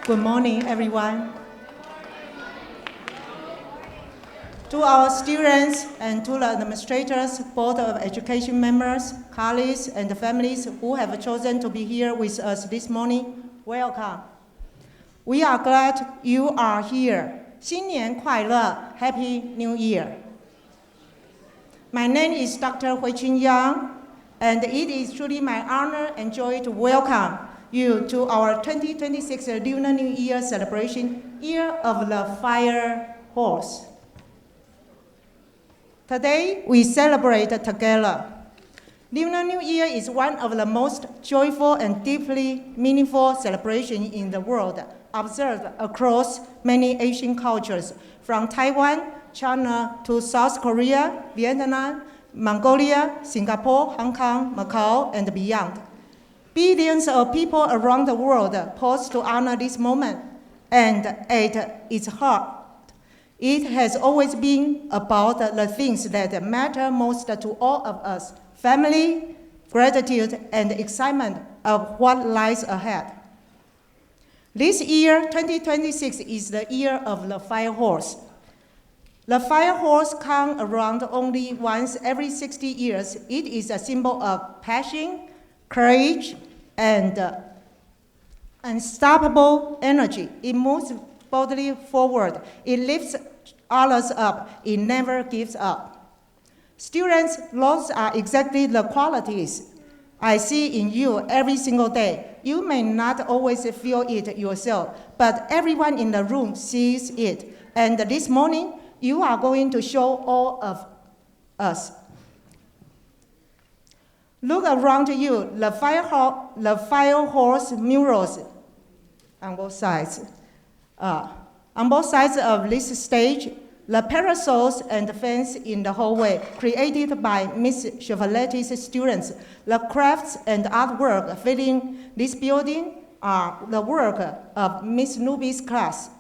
Good morning, everyone. To our students and to the administrators, Board of Education members, colleagues, and families who have chosen to be here with us this morning, welcome. We are glad you are here. 新年快乐, Happy New Year. My name is Dr. Huiqun Yang, and it is truly my honor and joy to welcome you to our 2026 Lunar New Year celebration, Year of the Fire Horse. Today, we celebrate together. Lunar New Year is one of the most joyful and deeply meaningful celebrations in the world, observed across many Asian cultures, from Taiwan, China to South Korea, Vietnam, Mongolia, Singapore, Hong Kong, Macau, and beyond. Billions of people around the world pause to honor this moment, and at its heart, it has always been about the things that matter most to all of us: family, gratitude, and excitement of what lies ahead. This year, 2026, is the year of the fire horse. The fire horse comes around only once every 60 years. It is a symbol of passion, courage, and unstoppable energy. It moves boldly forward. It lifts others up. It never gives up. Students, those are exactly the qualities I see in you every single day. You may not always feel it yourself, but everyone in the room sees it. And this morning, you are going to show all of us. Look around you, the fire horse murals on both sides. On both sides of this stage, the parasols and fans in the hallway, created by Miss Chevrolet's students. The crafts and artwork filling this building are the work of Miss Nubi's class.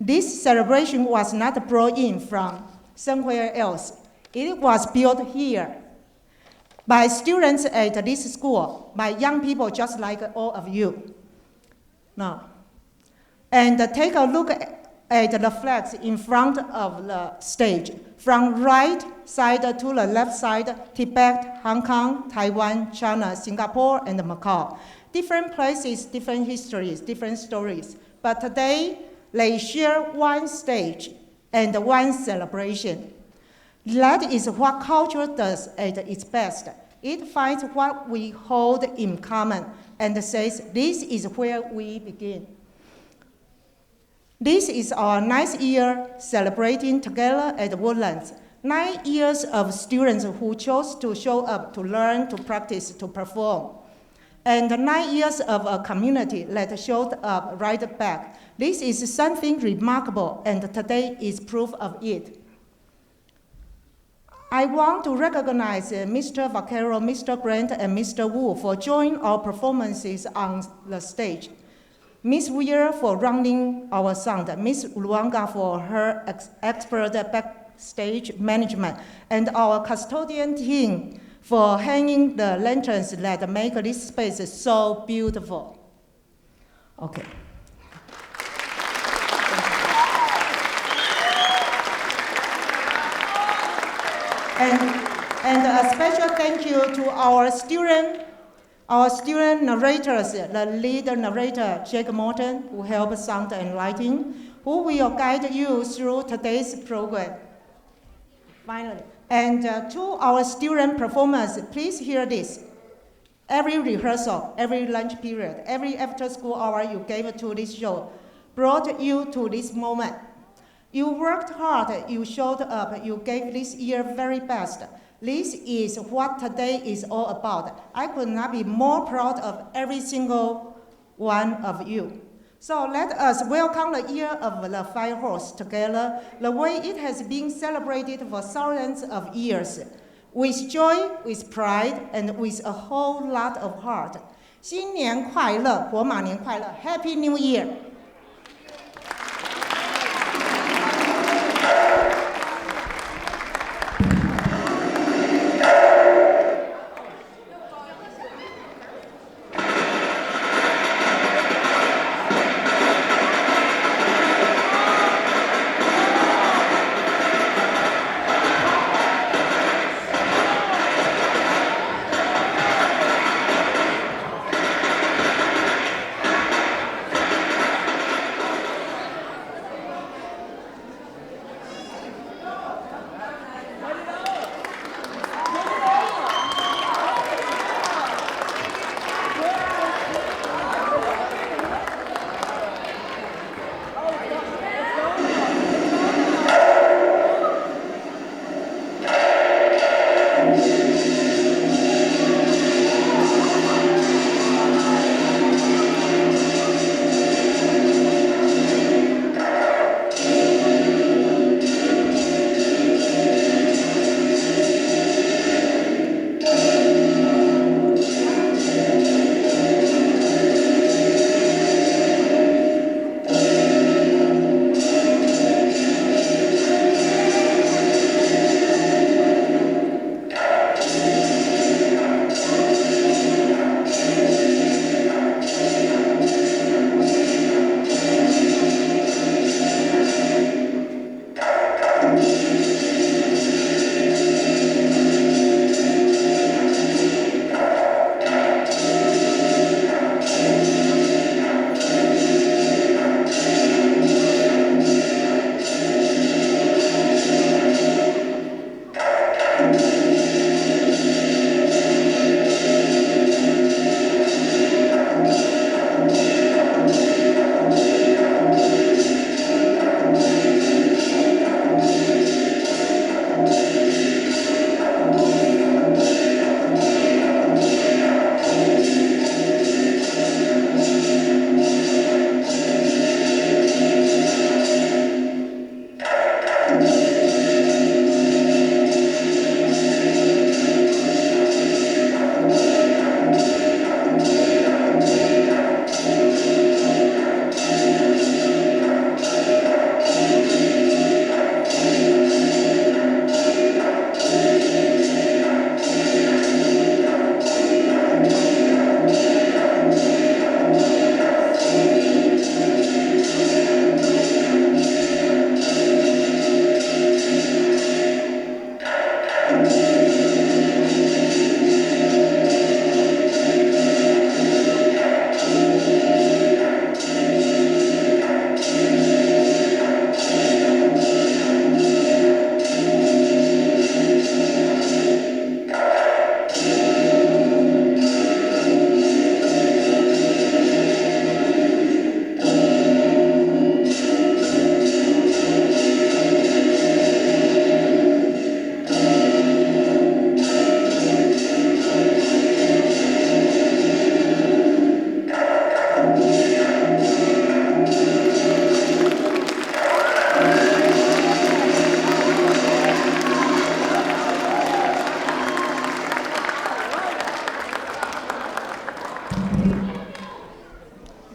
This celebration was not brought in from somewhere else. It was built here by students at this school, by young people just like all of you. Now, and take a look at the flags in front of the stage. From right side to the left side, Tibet, Hong Kong, Taiwan, China, Singapore, and Macau. Different places, different histories, different stories. But today, they share one stage and one celebration. That is what culture does at its best. It finds what we hold in common and says, this is where we begin. This is our 9th year celebrating together at Woodlands. 9 years of students who chose to show up, to learn, to practice, to perform. And 9 years of a community that showed up right back. This is something remarkable, and today is proof of it. I want to recognize Mr. Vaquero, Mr. Grant, and Mr. Wu for joining our performances on the stage. Ms. Weir for running our sound, Ms. Luanga for her expert backstage management, and our custodian team for hanging the lanterns that make this space so beautiful. Okay. And a special thank you to our student narrators, the lead narrator, Jake Morton, who helped sound and lighting, who will guide you through today's program. Finally, and to our student performers, please hear this. Every rehearsal, every lunch period, every after-school hour you gave to this show brought you to this moment. You worked hard, you showed up, you gave this year very best. This is what today is all about. I could not be more proud of every single one of you. So let us welcome the Year of the Fire Horse together, the way it has been celebrated for thousands of years, with joy, with pride, and with a whole lot of heart. 新年快乐，火马年快乐 ，Happy New Year！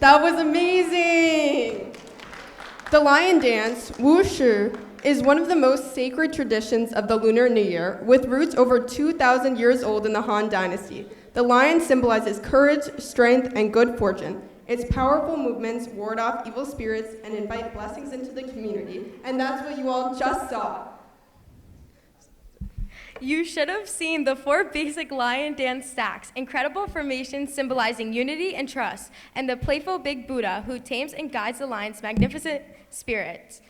That was amazing! The lion dance, wushu, is one of the most sacred traditions of the Lunar New Year, with roots over 2,000 years old in the Han Dynasty. The lion symbolizes courage, strength, and good fortune. Its powerful movements ward off evil spirits and invite blessings into the community, and that's what you all just saw. You should have seen the 4 basic lion dance stacks, incredible formations symbolizing unity and trust, and the playful big Buddha who tames and guides the lion's magnificent spirits.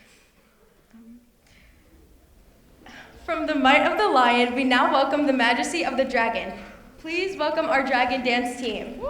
From the might of the lion, we now welcome the majesty of the dragon. Please welcome our dragon dance team.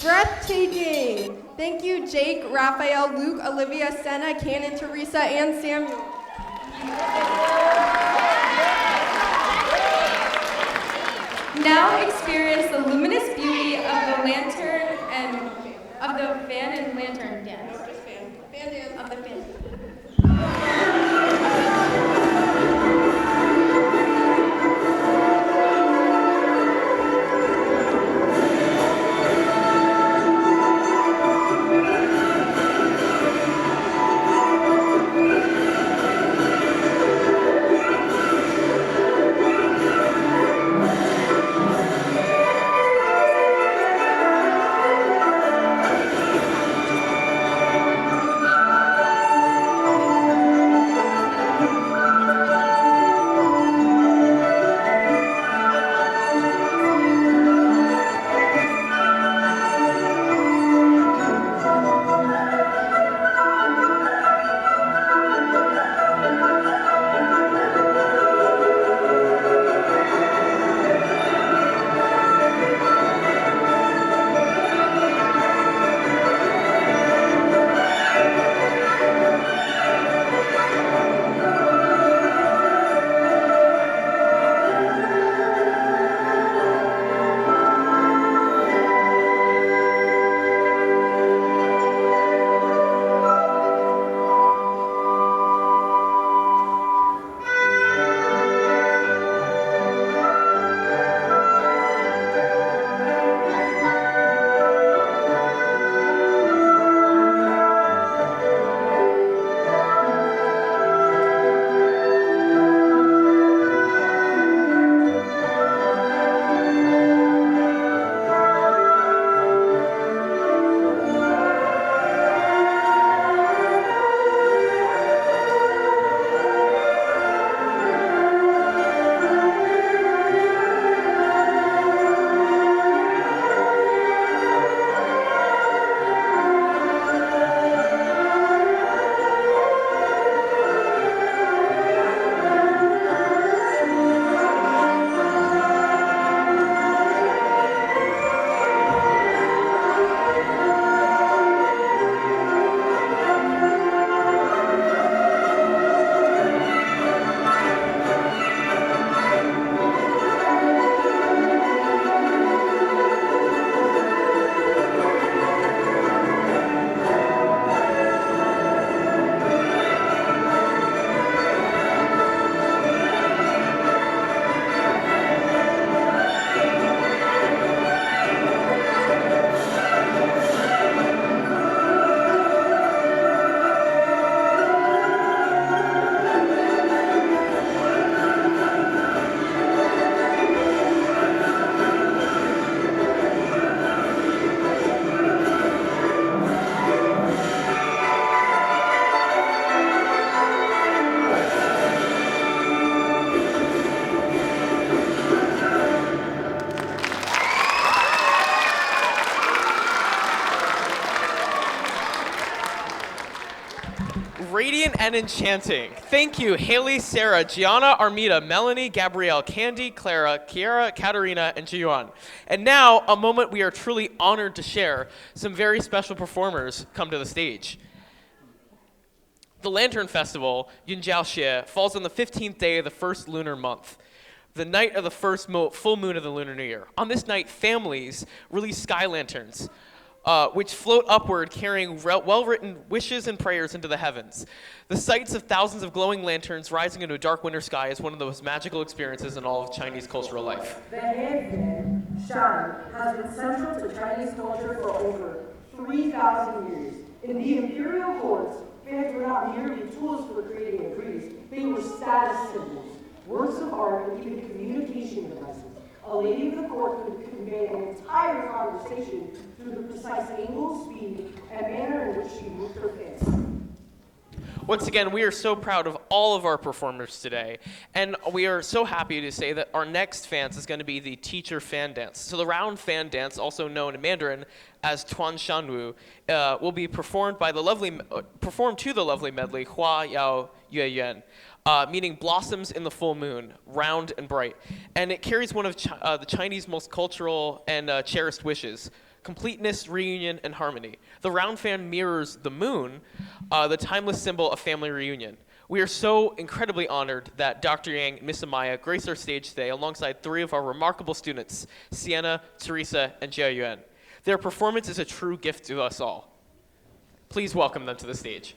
Breathtaking! Thank you, Jake, Raphael, Luke, Olivia, Senna, Cannon, Teresa, and Samuel. Now experience the luminous beauty of the lantern and of the fan and lantern dance. No, just fan. Fan dance. Of the fan. Radiant and enchanting. Thank you, Haley, Sarah, Gianna, Armida, Melanie, Gabrielle, Candy, Clara, Kiara, Katarina, and Jiyuan. And now, a moment we are truly honored to share. Some very special performers come to the stage. The Lantern Festival, Yunjiaoxie, falls on the 15th day of the first lunar month, the night of the first full moon of the Lunar New Year. On this night, families release sky lanterns, which float upward carrying well-written wishes and prayers into the heavens. The sights of thousands of glowing lanterns rising into a dark winter sky is one of the most magical experiences in all of Chinese cultural life. The headband, shine, has been central to Chinese culture for over 3,000 years. In the imperial courts, fans were not merely tools for creating a breeze, they were status symbols, works of art, and even communication devices. A lady of the court could convey an entire conversation through the precise angle, speed, and manner in which she moved her fans. Once again, we are so proud of all of our performers today, and we are so happy to say that our next dance is going to be the teacher fan dance. So the round fan dance, also known in Mandarin as Tuan Shanwu, will be performed to the lovely medley Hua Yao Yue Yuan, meaning blossoms in the full moon, round and bright. And it carries one of the Chinese most cultural and cherished wishes: completeness, reunion, and harmony. The round fan mirrors the moon, the timeless symbol of family reunion. We are so incredibly honored that Dr. Yang and Miss Amaya grace our stage today alongside three of our remarkable students, Sienna, Teresa, and Jia Yuan. Their performance is a true gift to us all. Please welcome them to the stage.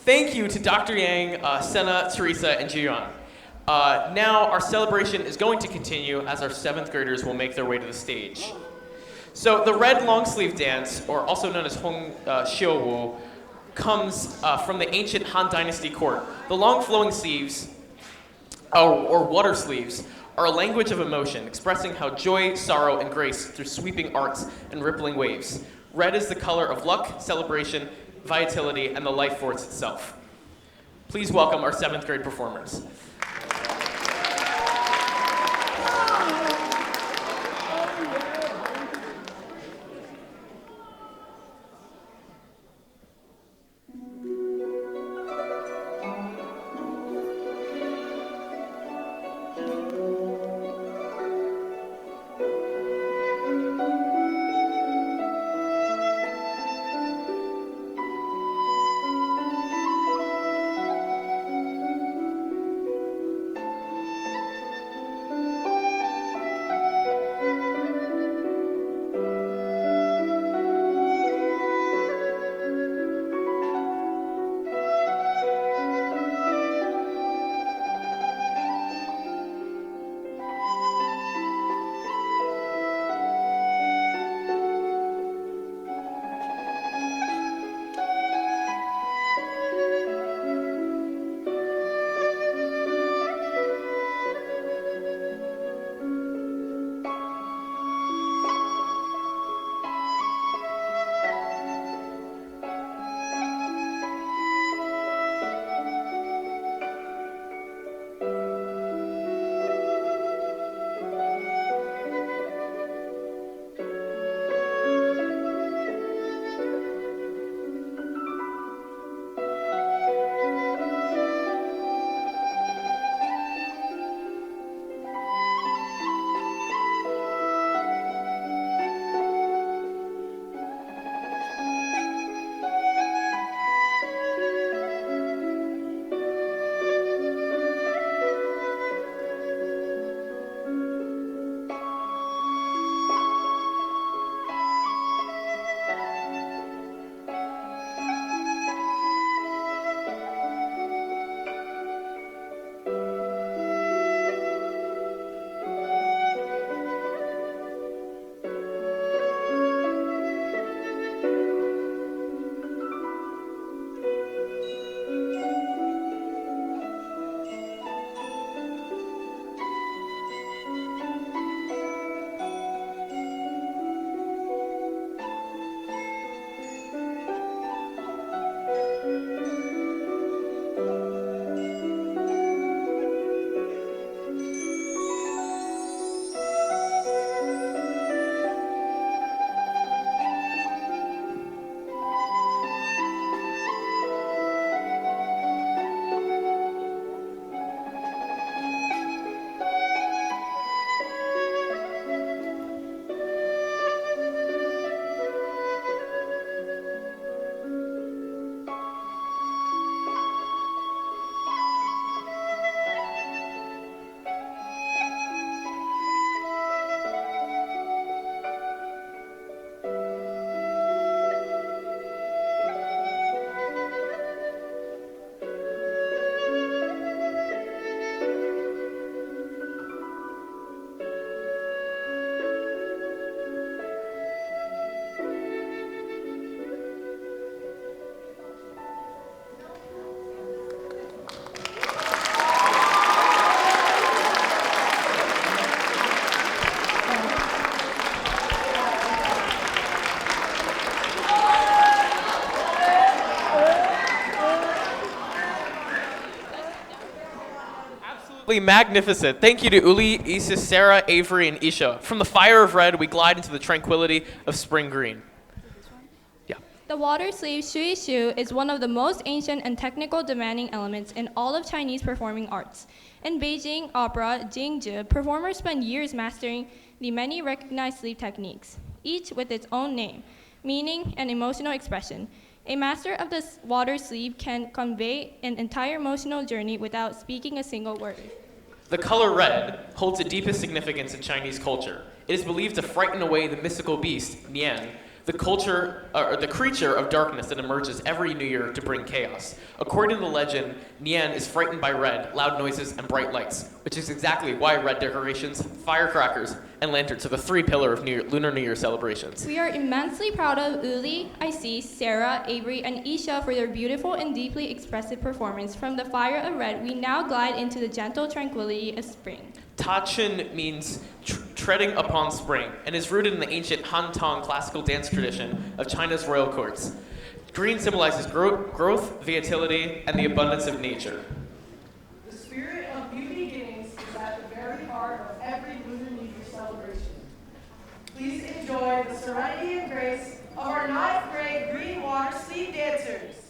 Thank you to Dr. Yang, Senna, Teresa, and Jiyeon. Now our celebration is going to continue as our 7th graders will make their way to the stage. So the red long sleeve dance, or also known as Hong Xiuwu, comes from the ancient Han Dynasty court. The long flowing sleeves, or water sleeves, are a language of emotion, expressing how joy, sorrow, and grace through sweeping arcs and rippling waves. Red is the color of luck, celebration, vitality, and the life force itself. Please welcome our 7th grade performers. Magnificent. Thank you to Uli, Isis, Sarah, Avery, and Isha. From the fire of red, we glide into the tranquility of spring green. The water sleeve shui shu is one of the most ancient and technical demanding elements in all of Chinese performing arts. In Beijing opera Jingzhi, performers spend years mastering the many recognized sleeve techniques, each with its own name, meaning, and emotional expression. A master of the water sleeve can convey an entire emotional journey without speaking a single word. The color red holds the deepest significance in Chinese culture. It is believed to frighten away the mystical beast, Nian, the creature of darkness that emerges every New Year to bring chaos. According to the legend, Nian is frightened by red, loud noises, and bright lights, which is exactly why red decorations, firecrackers, and lanterns are the three pillars of Lunar New Year celebrations. We are immensely proud of Uli, Isis, Sarah, Avery, and Isha for their beautiful and deeply expressive performance. From the fire of red, we now glide into the gentle tranquility of spring. Ta Chun means treading upon spring and is rooted in the ancient Han Tong classical dance tradition of China's royal courts. Green symbolizes growth, vitality, and the abundance of nature. The spirit of new beginnings is at the very heart of every Lunar New Year celebration. Please enjoy the serenity and grace of our 9th grade green water sleeve dancers.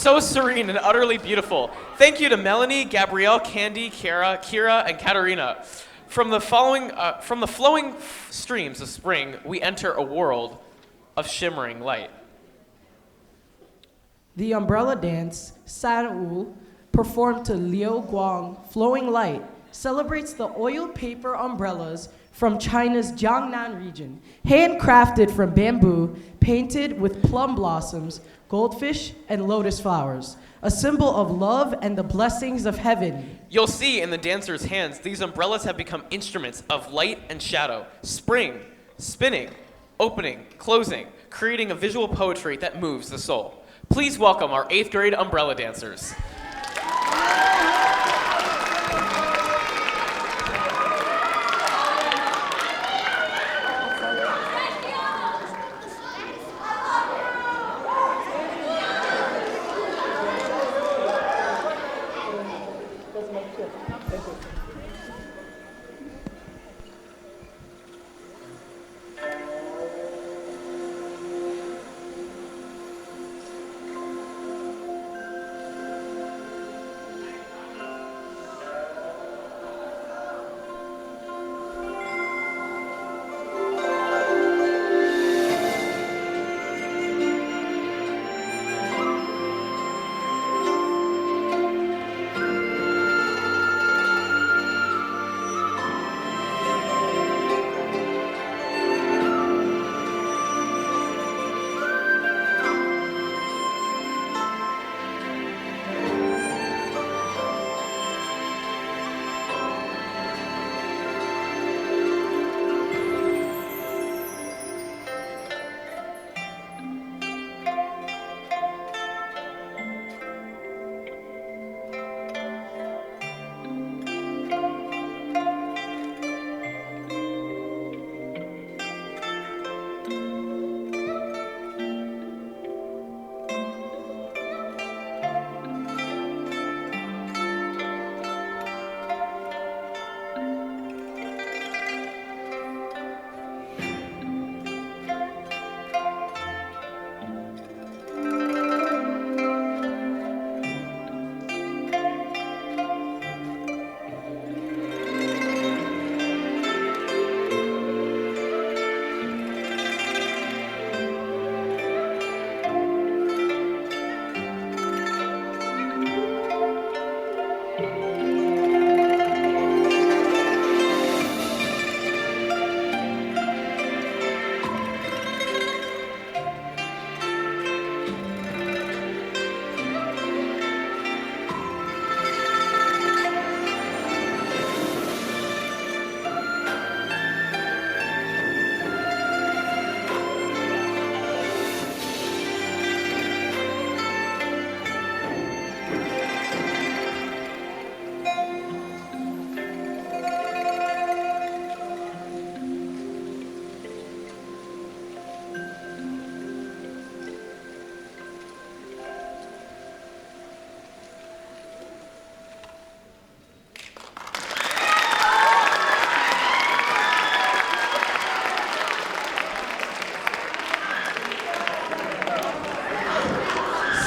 so serene and utterly beautiful. Thank you to Melanie, Gabrielle, Candy, Kira, and Katarina. From the flowing streams of spring, we enter a world of shimmering light. The umbrella dance, San-Wu, performed to Liu Guang, Flowing Light, celebrates the oil paper umbrellas from China's Jiangnan region, handcrafted from bamboo, painted with plum blossoms, goldfish, and lotus flowers, a symbol of love and the blessings of heaven. You'll see in the dancers' hands, these umbrellas have become instruments of light and shadow, spring, spinning, opening, closing, creating a visual poetry that moves the soul. Please welcome our 8th grade umbrella dancers.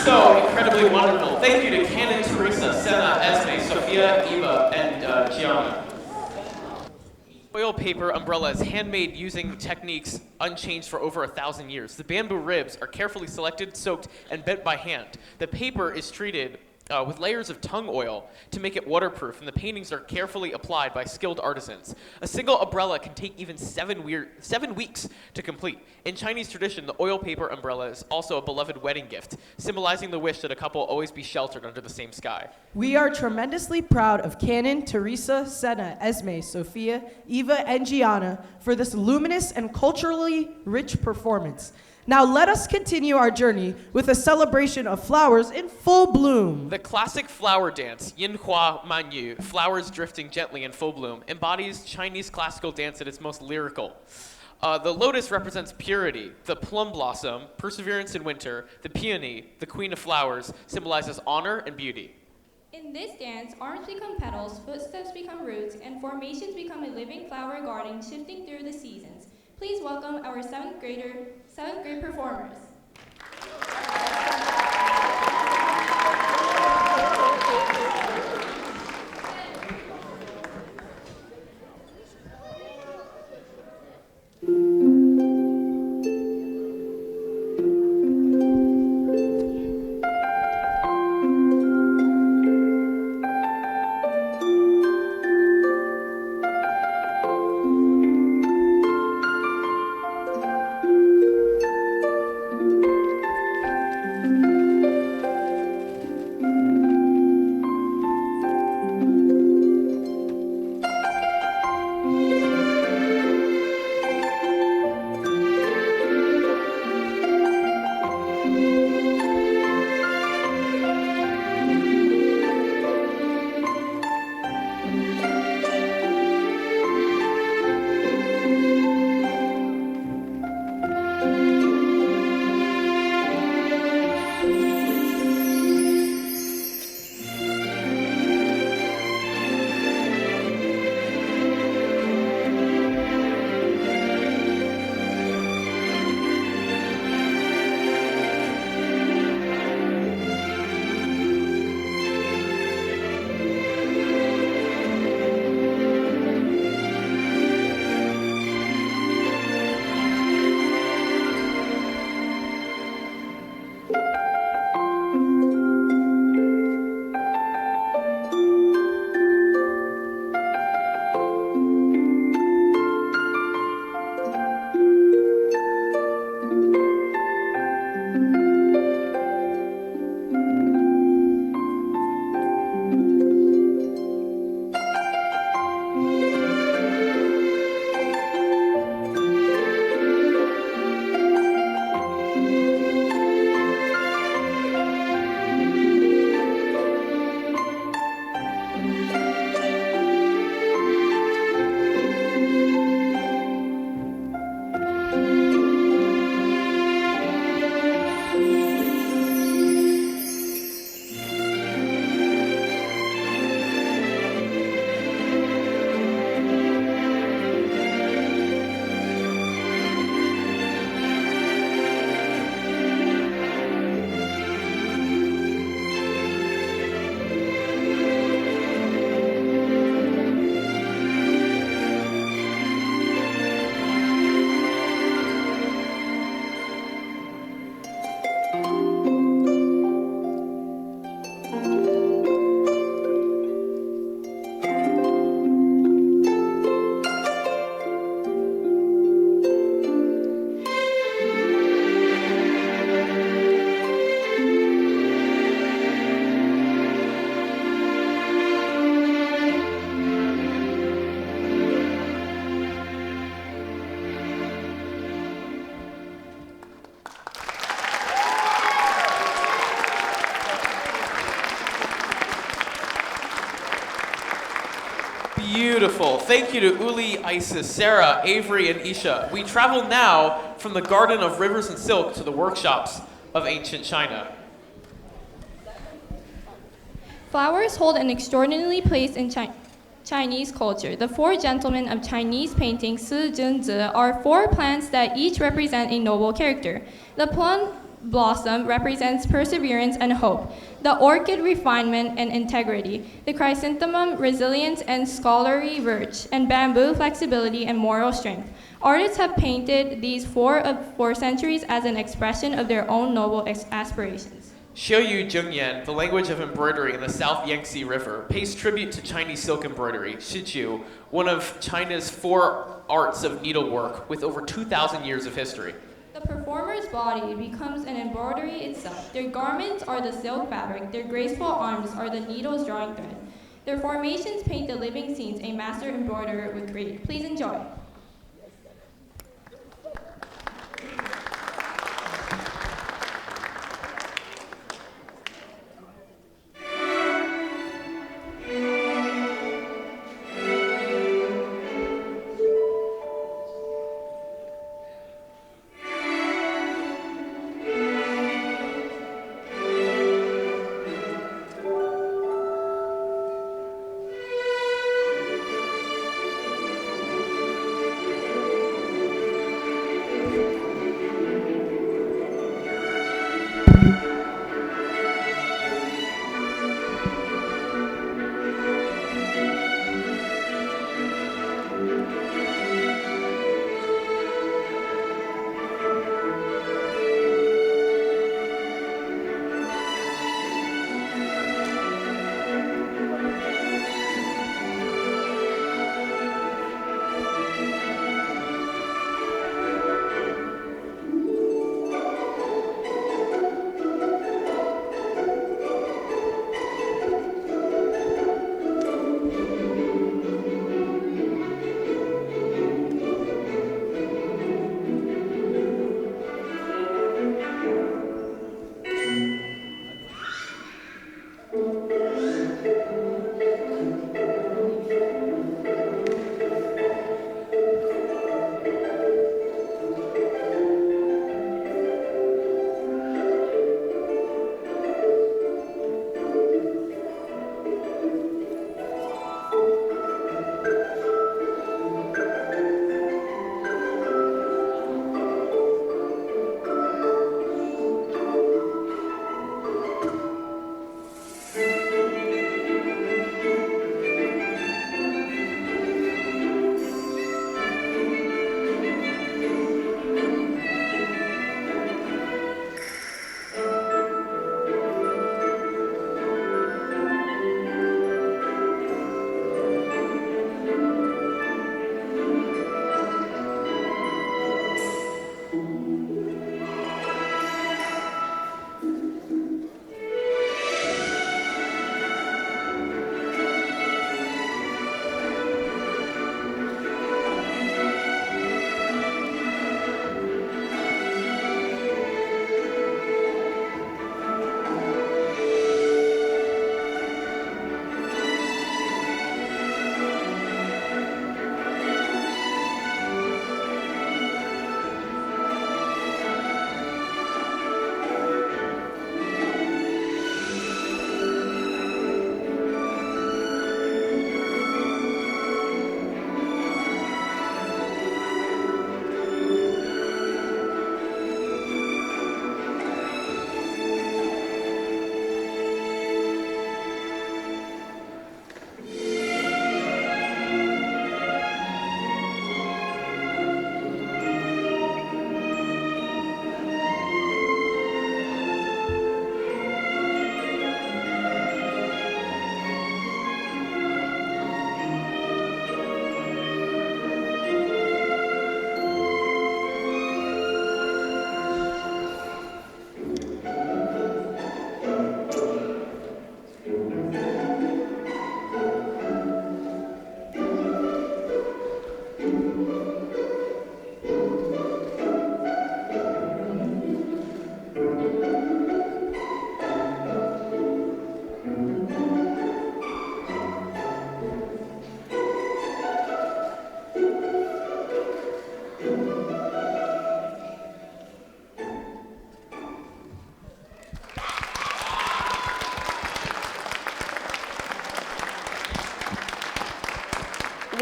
So incredibly wonderful. Thank you to Canon, Teresa, Senna, Esme, Sophia, Eva, and Gianna. Oil paper umbrellas, handmade using techniques unchanged for over 1,000 years. The bamboo ribs are carefully selected, soaked, and bent by hand. The paper is treated with layers of tung oil to make it waterproof, and the paintings are carefully applied by skilled artisans. A single umbrella can take even 7 weeks to complete. In Chinese tradition, the oil paper umbrella is also a beloved wedding gift, symbolizing the wish that a couple always be sheltered under the same sky. We are tremendously proud of Canon, Teresa, Senna, Esme, Sophia, Eva, and Gianna for this luminous and culturally rich performance. Now let us continue our journey with a celebration of flowers in full bloom. The classic flower dance, Yinhua Manyu, flowers drifting gently in full bloom, embodies Chinese classical dance at its most lyrical. The lotus represents purity, the plum blossom, perseverance in winter, the peony, the queen of flowers, symbolizes honor and beauty. In this dance, arms become petals, footsteps become roots, and formations become a living flower garden shifting through the seasons. Please welcome our 7th grade performers. beautiful. Thank you to Uli, Isis, Sarah, Avery, and Isha. We travel now from the Garden of Rivers and Silk to the workshops of ancient China. Flowers hold an extraordinary place in Chinese culture. The four gentlemen of Chinese painting, Si Zhen Zi, are four plants that each represent a noble character. The plum blossom represents perseverance and hope. The orchid, refinement and integrity. The chrysanthemum, resilience and scholarly virtue. And bamboo, flexibility and moral strength. Artists have painted these for centuries as an expression of their own noble aspirations. Xiuyu Zhengyan, the language of embroidery in the South Yangtze River, pays tribute to Chinese silk embroidery, Shiqiu, one of China's four arts of needlework with over 2,000 years of history. The performer's body becomes an embroidery itself. Their garments are the silk fabric. Their graceful arms are the needles drawing thread. Their formations paint the living scenes a master embroiderer would create. Please enjoy.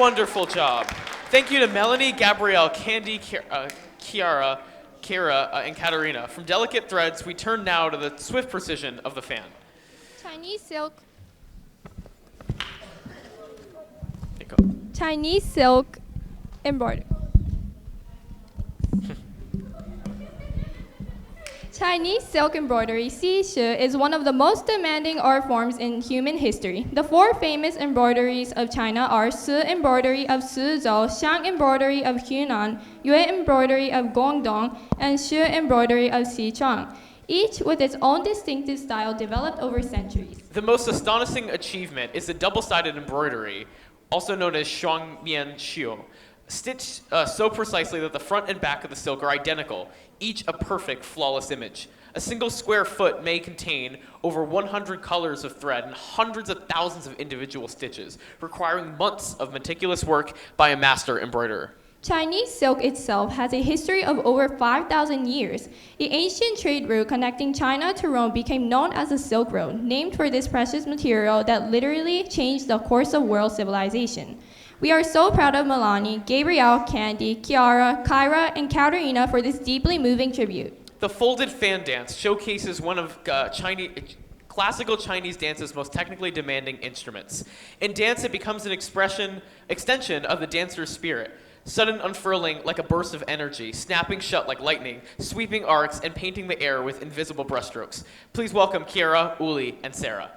Wonderful job. Thank you to Melanie, Gabrielle, Candy, Kiara, Kara, and Katarina. From delicate threads, we turn now to the swift precision of the fan. Chinese silk. Here you go. Chinese silk embroidery. Chinese silk embroidery, xishe, is one of the most demanding art forms in human history. The four famous embroideries of China are Si embroidery of Suzhou, Xiang embroidery of Hunan, Yue embroidery of Guangdong, and Xue embroidery of Sichuan, each with its own distinctive style developed over centuries. The most astonishing achievement is the double-sided embroidery, also known as shuangmian xiu, stitched so precisely that the front and back of the silk are identical, each a perfect, flawless image. A single square foot may contain over 100 colors of thread and hundreds of thousands of individual stitches, requiring months of meticulous work by a master embroiderer. Chinese silk itself has a history of over 5,000 years. The ancient trade route connecting China to Rome became known as the Silk Road, named for this precious material that literally changed the course of world civilization. We are so proud of Melanie, Gabrielle, Candy, Kiara, Kyra, and Katerina for this deeply moving tribute. The folded fan dance showcases one of classical Chinese dance's most technically demanding instruments. In dance, it becomes an extension of the dancer's spirit. Sudden unfurling like a burst of energy, snapping shut like lightning, sweeping arcs, and painting the air with invisible brushstrokes. Please welcome Kiara, Uli, and Sarah.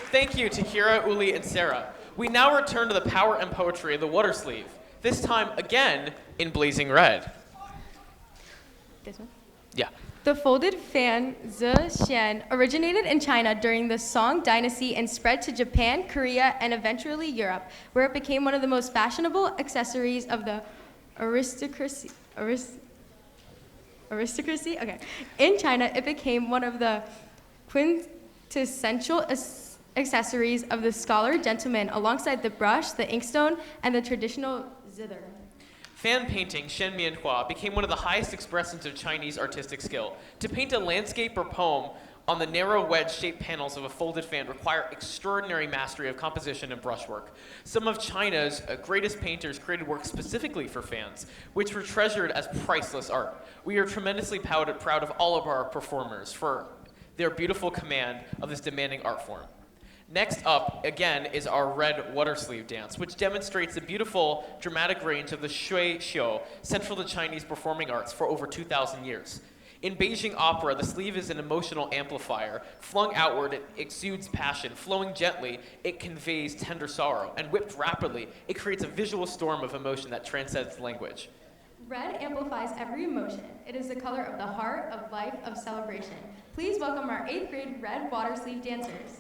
Thank you to Kira, Uli, and Sarah. We now return to the power and poetry of the water sleeve, this time again in blazing red. This one? Yeah. The folded fan, zi xian, originated in China during the Song Dynasty and spread to Japan, Korea, and eventually Europe, where it became one of the most fashionable accessories of the aristocracy. Aristocracy? Okay. In China, it became one of the quintessential accessories of the scholar gentleman, alongside the brush, the inkstone, and the traditional zither. Fan painting, Shenmianhua, became one of the highest expressions of Chinese artistic skill. To paint a landscape or poem on the narrow wedge-shaped panels of a folded fan require extraordinary mastery of composition and brushwork. Some of China's greatest painters created work specifically for fans, which were treasured as priceless art. We are tremendously proud of all of our performers for their beautiful command of this demanding art form. Next up, again, is our red water sleeve dance, which demonstrates the beautiful, dramatic range of the shui xiu, central to Chinese performing arts for over 2,000 years. In Beijing opera, the sleeve is an emotional amplifier. Flung outward, it exudes passion. Flowing gently, it conveys tender sorrow. And whipped rapidly, it creates a visual storm of emotion that transcends language. Red amplifies every emotion. It is the color of the heart, of life, of celebration. Please welcome our 8th grade red water sleeve dancers.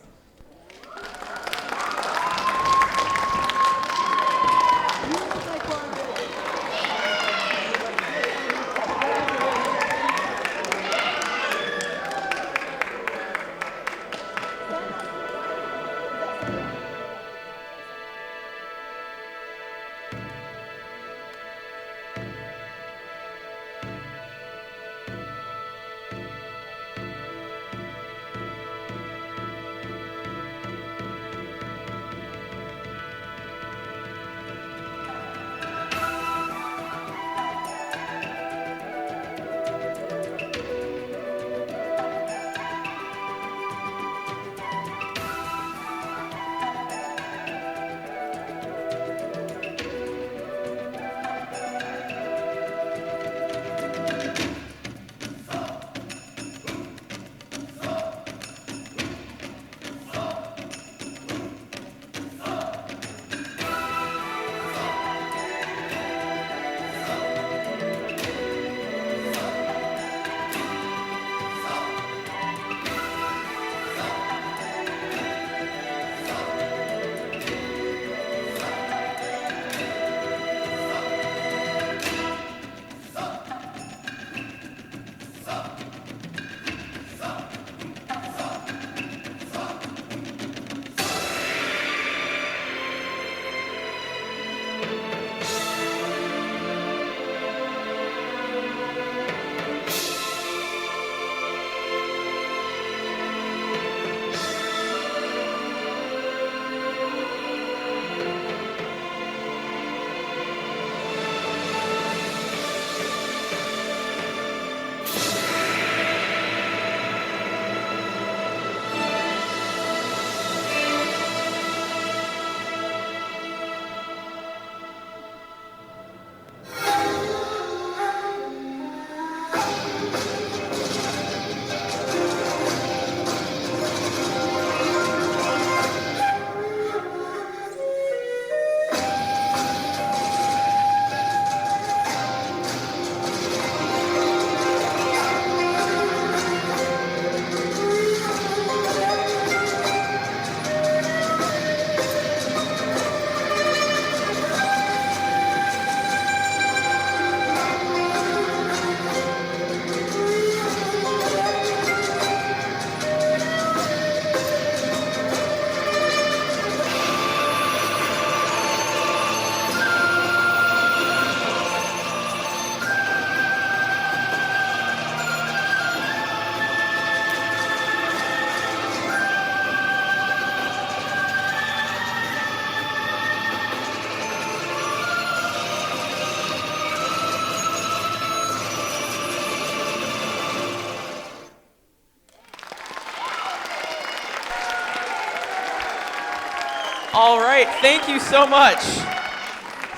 All right, thank you so much.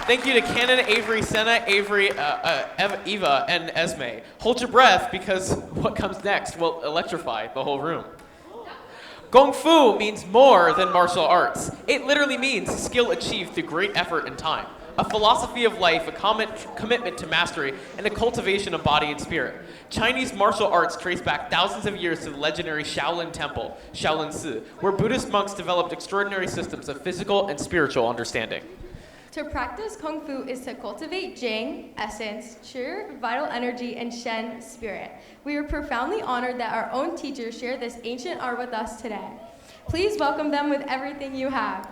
Thank you to Canon, Avery, Senna, Avery, Eva, and Esme. Hold your breath, because what comes next will electrify the whole room. Kung Fu means more than martial arts. It literally means skill achieved through great effort and time. A philosophy of life, a commitment to mastery, and a cultivation of body and spirit. Chinese martial arts trace back thousands of years to the legendary Shaolin Temple, Shaolin Si, where Buddhist monks developed extraordinary systems of physical and spiritual understanding. To practice Kung Fu is to cultivate Jing, essence, Chi, vital energy, and Shen, spirit. We are profoundly honored that our own teachers share this ancient art with us today. Please welcome them with everything you have.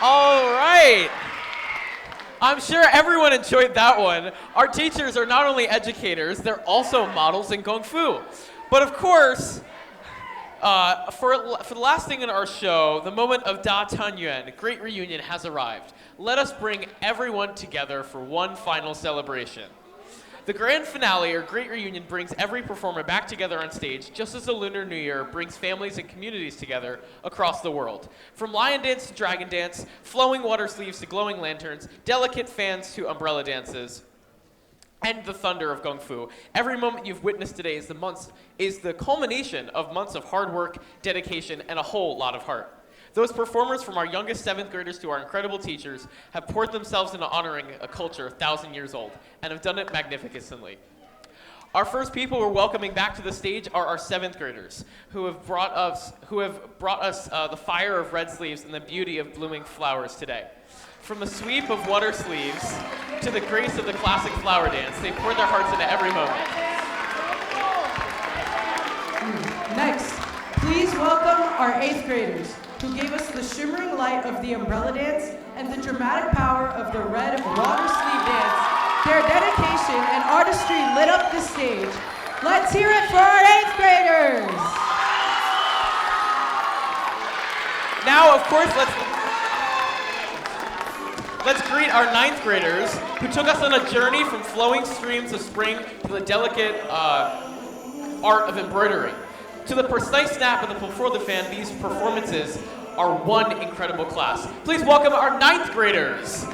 All right. I'm sure everyone enjoyed that one. Our teachers are not only educators, they're also models in Kung Fu. But of course, for the last thing in our show, the moment of Da Tan Yuan, Great Reunion, has arrived. Let us bring everyone together for one final celebration. The grand finale, or Great Reunion, brings every performer back together on stage, just as the Lunar New Year brings families and communities together across the world. From lion dance to dragon dance, flowing water sleeves to glowing lanterns, delicate fans to umbrella dances, and the thunder of Kung Fu. Every moment you've witnessed today is the culmination of months of hard work, dedication, and a whole lot of heart. Those performers, from our youngest 7th graders to our incredible teachers, have poured themselves into honoring a culture 1,000 years old and have done it magnificently. Our first people we're welcoming back to the stage are our 7th graders, who have brought us the fire of red sleeves and the beauty of blooming flowers today. From the sweep of water sleeves to the grace of the classic flower dance, they poured their hearts into every moment. Next, please welcome our 8th graders, who gave us the shimmering light of the umbrella dance and the dramatic power of the red water sleeve dance. Their dedication and artistry lit up the stage. Let's hear it for our 8th graders. Now, of course, let's greet our 9th graders, who took us on a journey from flowing streams of spring to the delicate art of embroidery. To the precise snap of the before the fan, these performances are one incredible class. Please welcome our 9th graders.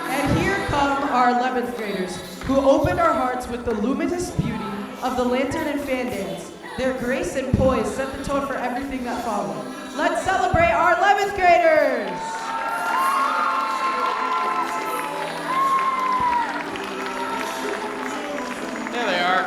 And here come our 11th graders, who opened our hearts with the luminous beauty of the lantern and fan dance. Their grace and poise set the tone for everything that followed. Let's celebrate our 11th graders! There they are.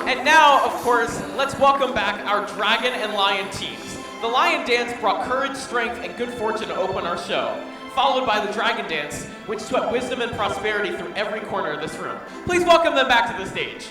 And now, of course, let's welcome back our dragon and lion teams. The lion dance brought courage, strength, and good fortune to open our show, followed by the dragon dance, which swept wisdom and prosperity through every corner of this room. Please welcome them back to the stage.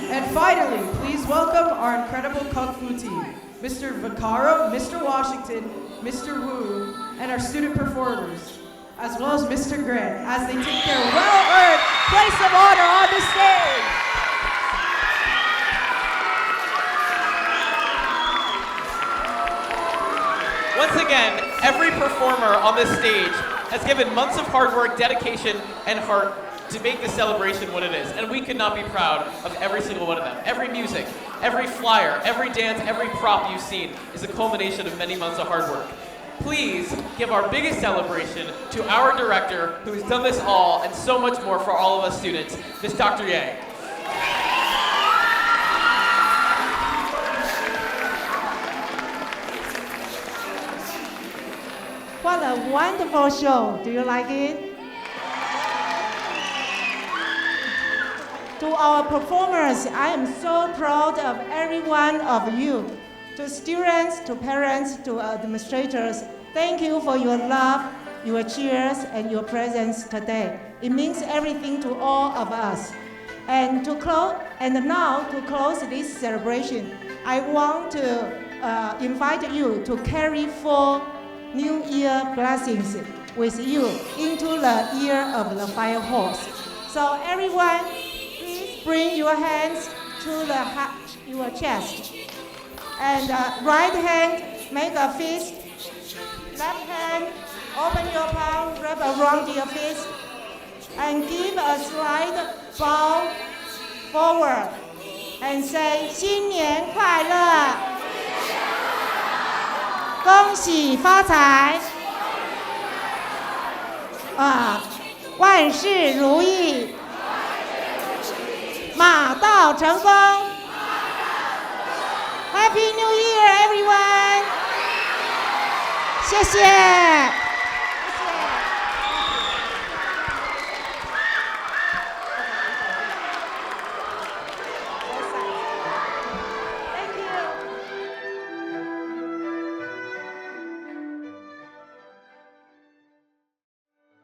And finally, please welcome our incredible Kung Fu team, Mr. Vaccaro, Mr. Washington, Mr. Wu, and our student performers, as well as Mr. Grant, as they take their well-earned place of honor on the stage. Once again, every performer on this stage has given months of hard work, dedication, and heart to make this celebration what it is. And we could not be proud of every single one of them. Every music, every flyer, every dance, every prop you've seen is a culmination of many months of hard work. Please give our biggest celebration to our director, who has done this all and so much more for all of us students, Miss Dr. Yang. What a wonderful show. Do you like it? To our performers, I am so proud of every one of you. To students, to parents, to administrators, thank you for your love, your cheers, and your presence today. It means everything to all of us. And now to close this celebration, I want to invite you to carry 4 New Year blessings with you into the year of the fire horse. So everyone, please bring your hands to your chest. And right hand, make a fist. Left hand, open your palm, wrap around your fist. And give a slight bow forward. And say, 新年快乐! 恭喜发财！万事如意！马到成功！ Happy New Year, everyone! 谢谢。